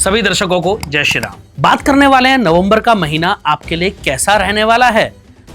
सभी दर्शकों को जय श्री राम। बात करने वाले हैं नवंबर का महीना आपके लिए कैसा रहने वाला है।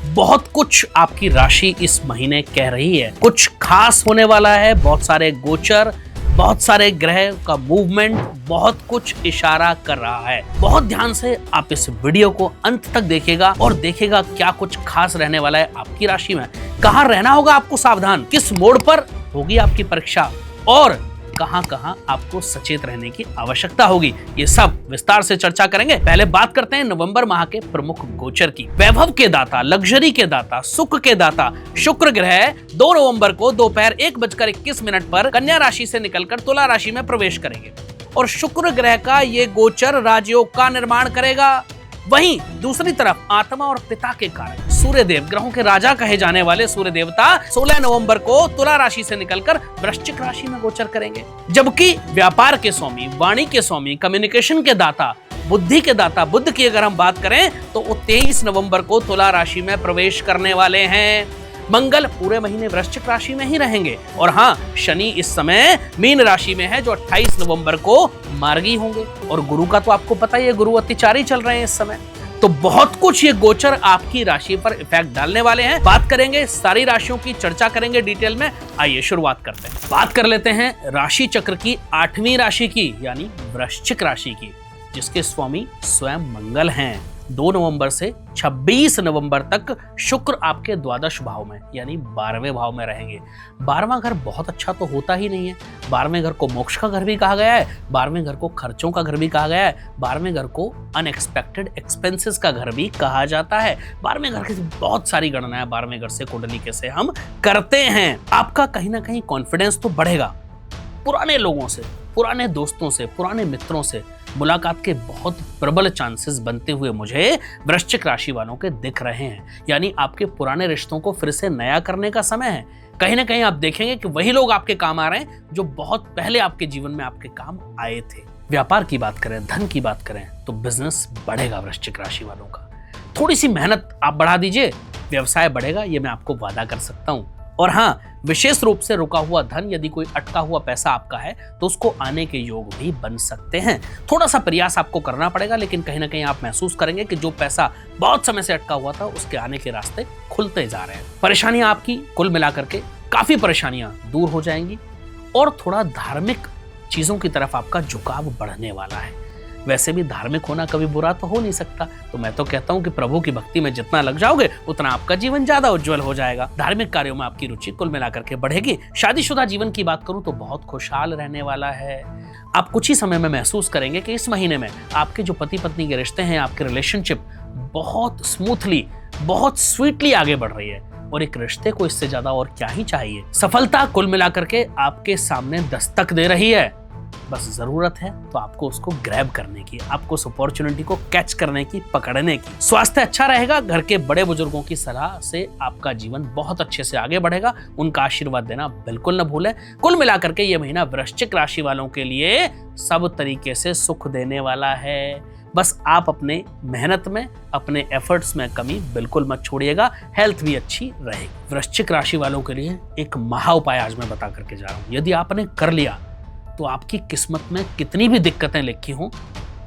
बहुत कुछ आपकी राशि इस महीने कह रही है, कुछ खास होने वाला है। बहुत सारे गोचर, बहुत सारे ग्रह का मूवमेंट बहुत कुछ इशारा कर रहा है। बहुत ध्यान से आप इस वीडियो को अंत तक देखिएगा और देखिएगा क्या कुछ खास रहने वाला है आपकी राशि में। कहाँ रहना होगा आपको सावधान, किस मोड़ पर होगी आपकी परीक्षा और कहां-कहां आपको सचेत रहने की आवश्यकता होगी, ये सब विस्तार से चर्चा करेंगे। पहले बात करते हैं नवंबर माह के प्रमुख गोचर की। वैभव के दाता, लग्जरी के दाता, सुख के दाता शुक्र ग्रह 2 नवंबर को दोपहर 1:21 पर कन्या राशि से निकलकर तुला राशि में प्रवेश करेंगे और शुक्र ग्रह का ये गोचर राजयोग का निर्माण करेगा। वहीं दूसरी तरफ आत्मा और पिता के कारक सूर्यदेव, ग्रहों के राजा कहे जाने वाले सूर्य देवता 16 नवंबर को तुला राशि से निकलकर वृश्चिक राशि में गोचर करेंगे। जबकि व्यापार के स्वामी, वाणी के स्वामी, कम्युनिकेशन के दाता, बुद्धि के दाता बुध की अगर हम बात करें तो वो 23 नवंबर को तुला राशि में प्रवेश करने वाले हैं। मंगल पूरे महीने वृश्चिक राशि में ही रहेंगे और हाँ, शनि इस समय मीन राशि में है जो 28 नवंबर को मार्गी होंगे। और गुरु का तो आपको पता ही है, गुरु अतिचारी चल रहे हैं इस समय। तो बहुत कुछ ये गोचर आपकी राशि पर इफेक्ट डालने वाले हैं। बात करेंगे सारी राशियों की, चर्चा करेंगे डिटेल में। आइए शुरुआत करते हैं। बात कर लेते हैं राशि चक्र की 8वीं राशि की, यानी वृश्चिक राशि की, जिसके स्वामी स्वयं मंगल हैं। 2 नवंबर से 26 नवंबर तक शुक्र आपके द्वादश भाव में यानी 12वें भाव में रहेंगे। 12वां घर बहुत अच्छा तो होता ही नहीं है। 12वें घर को मोक्ष का घर भी कहा गया है, 12वें घर को खर्चों का घर भी कहा गया है, 12वें घर को अनएक्सपेक्टेड एक्सपेंसेस का घर भी कहा जाता है। 12वें घर की बहुत सारी गणनाएं 12वें घर से कुंडली के से हम करते हैं। आपका कहीं ना कहीं कॉन्फिडेंस तो बढ़ेगा। पुराने लोगों से, पुराने दोस्तों से, पुराने मित्रों से मुलाकात के बहुत प्रबल चांसेस बनते हुए मुझे वृश्चिक राशि वालों के दिख रहे हैं। यानी आपके पुराने रिश्तों को फिर से नया करने का समय है। कहीं ना कहीं आप देखेंगे कि वही लोग आपके काम आ रहे हैं जो बहुत पहले आपके जीवन में आपके काम आए थे। व्यापार की बात करें, धन की बात करें तो बिजनेस बढ़ेगा वृश्चिक राशि वालों का। थोड़ी सी मेहनत आप बढ़ा दीजिए, व्यवसाय बढ़ेगा, ये मैं आपको वादा कर सकता हूं। और हाँ, विशेष रूप से रुका हुआ धन, यदि कोई अटका हुआ पैसा आपका है तो उसको आने के योग भी बन सकते हैं। थोड़ा सा प्रयास आपको करना पड़ेगा, लेकिन कहीं ना कहीं आप महसूस करेंगे कि जो पैसा बहुत समय से अटका हुआ था उसके आने के रास्ते खुलते जा रहे हैं। परेशानियां आपकी कुल मिलाकर के काफी परेशानियां दूर हो जाएंगी और थोड़ा धार्मिक चीजों की तरफ आपका झुकाव बढ़ने वाला है। वैसे भी धार्मिक होना कभी बुरा तो हो नहीं सकता, तो मैं तो कहता हूं कि प्रभु की भक्ति में जितना लग जाओगे उतना आपका जीवन ज्यादा उज्जवल हो जाएगा। धार्मिक कार्यों में आपकी रुचि कुल मिलाकर के बढ़ेगी। शादीशुदा जीवन की बात करूं तो बहुत खुशहाल रहने वाला है। आप कुछ ही समय में महसूस करेंगे कि इस महीने में आपके जो पति पत्नी के रिश्ते हैं, आपके रिलेशनशिप बहुत स्मूथली, बहुत स्वीटली आगे बढ़ रही है और एक रिश्ते को इससे ज्यादा और क्या ही चाहिए। सफलता कुल मिलाकर के आपके सामने दस्तक दे रही है। बस जरूरत है तो आपको उसको ग्रैब करने की, आपको उस अपॉर्चुनिटी को कैच करने की, पकड़ने की। स्वास्थ्य अच्छा रहेगा। घर के बड़े बुजुर्गों की सलाह से आपका जीवन बहुत अच्छे से आगे बढ़ेगा। उनका आशीर्वाद देना बिल्कुल न भूलें। कुल मिलाकर के ये महीना वृश्चिक राशि वालों के लिए सब तरीके से सुख देने वाला है। बस आप अपने मेहनत में, अपने एफर्ट्स में कमी बिल्कुल मत छोड़िएगा। हेल्थ भी अच्छी रहेगी। वृश्चिक राशि वालों के लिए एक महा उपाय आज मैं बता करके जा रहा हूं। यदि आपने कर लिया तो आपकी किस्मत में कितनी भी दिक्कतें लिखी हों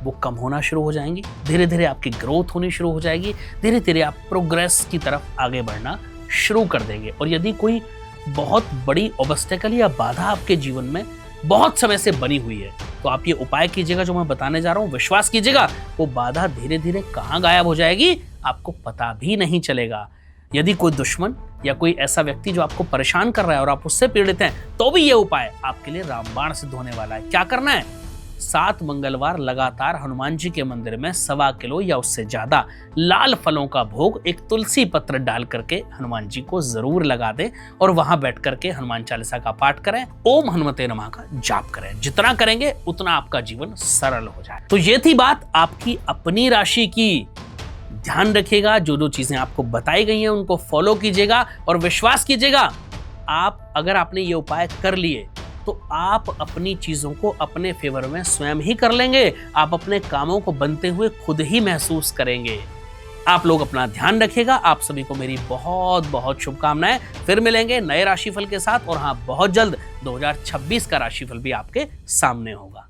वो कम होना शुरू हो जाएंगी। धीरे धीरे आपकी ग्रोथ होनी शुरू हो जाएगी। धीरे धीरे आप प्रोग्रेस की तरफ आगे बढ़ना शुरू कर देंगे। और यदि कोई बहुत बड़ी ऑब्स्टेकल या बाधा आपके जीवन में बहुत समय से बनी हुई है तो आप ये उपाय कीजिएगा जो मैं बताने जा रहा हूँ। विश्वास कीजिएगा वो बाधा धीरे धीरे कहाँ गायब हो जाएगी आपको पता भी नहीं चलेगा। यदि कोई दुश्मन या कोई ऐसा व्यक्ति जो आपको परेशान कर रहा है और आप उससे पीड़ित हैं तो भी ये उपाय आपके लिए रामबाण सिद्ध होने वाला है। क्या करना है? 7 मंगलवार लगातार हनुमान जी के मंदिर में 1.25 किलो या उससे ज्यादा लाल फलों का भोग एक तुलसी पत्र डाल करके हनुमान जी को जरूर लगा दें और वहां बैठ करके हनुमान चालीसा का पाठ करें, ओम हनुमते नमः का जाप करें। जितना करेंगे उतना आपका जीवन सरल हो जाए। तो ये थी बात आपकी अपनी राशि की। ध्यान रखिएगा, जो जो चीजें आपको बताई गई हैं उनको फॉलो कीजिएगा और विश्वास कीजिएगा आप अगर आपने ये उपाय कर लिए तो आप अपनी चीजों को अपने फेवर में स्वयं ही कर लेंगे। आप अपने कामों को बनते हुए खुद ही महसूस करेंगे। आप लोग अपना ध्यान रखिएगा। आप सभी को मेरी बहुत बहुत शुभकामनाएं। फिर मिलेंगे नए राशिफल के साथ और हाँ, बहुत जल्द 2026 का राशिफल भी आपके सामने होगा।